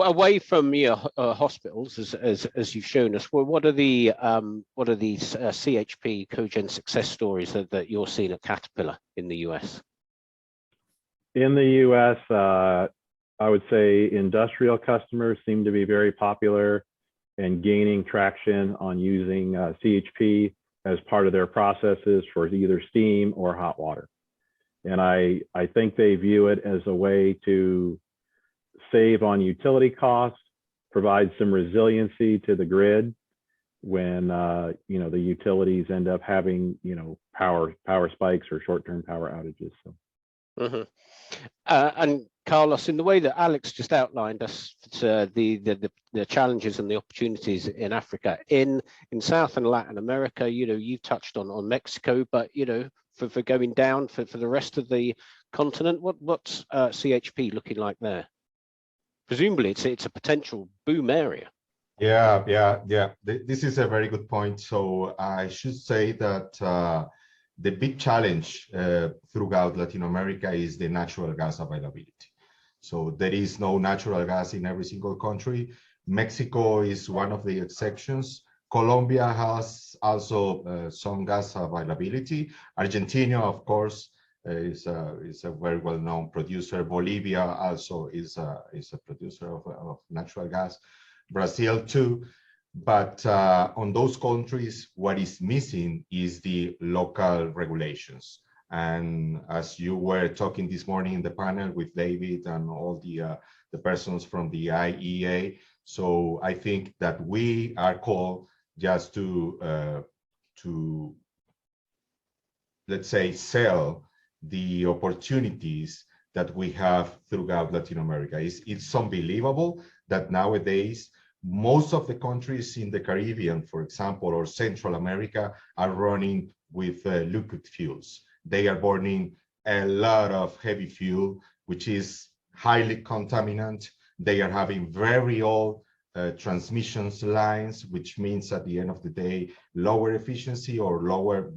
Away from hospitals, as you've shown us, well, what are these CHP COGEN success stories that you're seeing at Caterpillar in the US? In the US, I would say industrial customers seem to be very popular and gaining traction on using CHP as part of their processes for either steam or hot water. And I think they view it as a way to save on utility costs, provide some resiliency to the grid when the utilities end up having power spikes or short-term power outages. So. Mm-hmm. And Carlos, in the way that Alex just outlined us, the challenges and the opportunities in Africa, in South and Latin America, you touched on Mexico, but for going down for the rest of the continent, what's CHP looking like there? Presumably, it's a potential boom area. Yeah. This is a very good point. So I should say that the big challenge throughout Latin America is the natural gas availability. So there is no natural gas in every single country. Mexico is one of the exceptions. Colombia has also some gas availability. Argentina, of course, is a very well-known producer. Bolivia also is a producer of natural gas. Brazil too. But on those countries, what is missing is the local regulations. And as you were talking this morning in the panel with David and all the persons from the IEA, so I think that we are called just to let's say sell the opportunities that we have throughout Latin America. It's unbelievable that nowadays most of the countries in the Caribbean, for example, or Central America are running with liquid fuels. They are burning a lot of heavy fuel, which is highly contaminant. They are having very old transmissions lines, which means at the end of the day, lower efficiency or lower,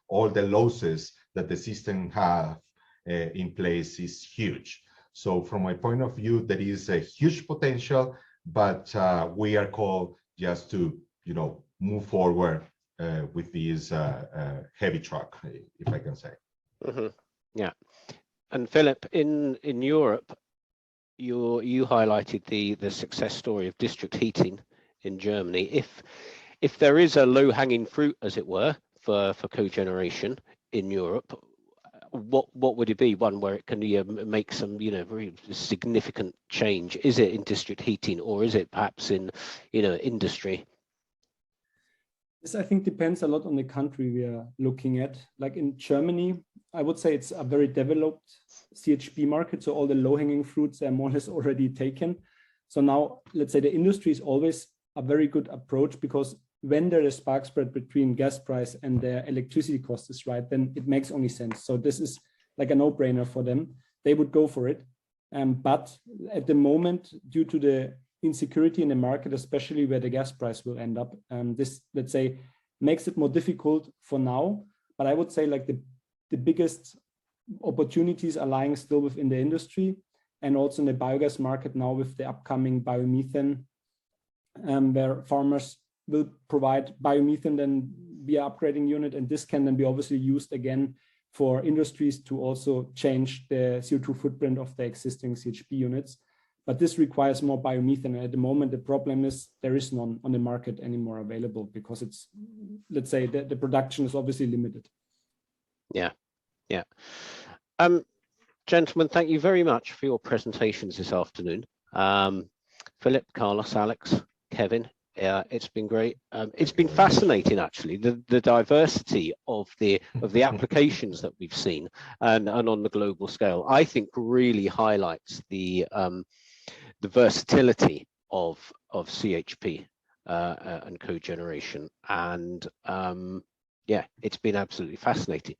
all the losses that the system have in place is huge. So from my point of view, there is a huge potential, but we are called just to, move forward with this heavy truck, if I can say. Mm-hmm. Yeah. And Philipp, in Europe, you highlighted the success story of district heating in Germany. If there is a low-hanging fruit, as it were, for cogeneration in Europe, what would it be? One where it can make some very significant change? Is it in district heating, or is it perhaps in industry? This, I think, depends a lot on the country we are looking at. Like in Germany, I would say it's a very developed CHP market. So all the low-hanging fruits are more or less already taken. So now, let's say the industry is always a very good approach, because when there is spark spread between gas price and the electricity cost is right, then it makes only sense. So this is like a no-brainer for them. They would go for it. But at the moment, due to the insecurity in the market, especially where the gas price will end up, this, let's say, makes it more difficult for now. But I would say like the biggest opportunities are lying still within the industry, and also in the biogas market now with the upcoming biomethane, where farmers will provide biomethane then via upgrading unit, and this can then be obviously used again for industries to also change the CO2 footprint of the existing CHP units. But this requires more biomethane. At the moment, the problem is there is none on the market anymore available, because it's, let's say, the production is obviously limited. Yeah. Gentlemen, thank you very much for your presentations this afternoon. Philipp, Carlos, Alex, Kevin, it's been great. It's been fascinating, actually, the diversity of the applications that we've seen and on the global scale. I think really highlights the versatility of CHP and cogeneration. And yeah, it's been absolutely fascinating.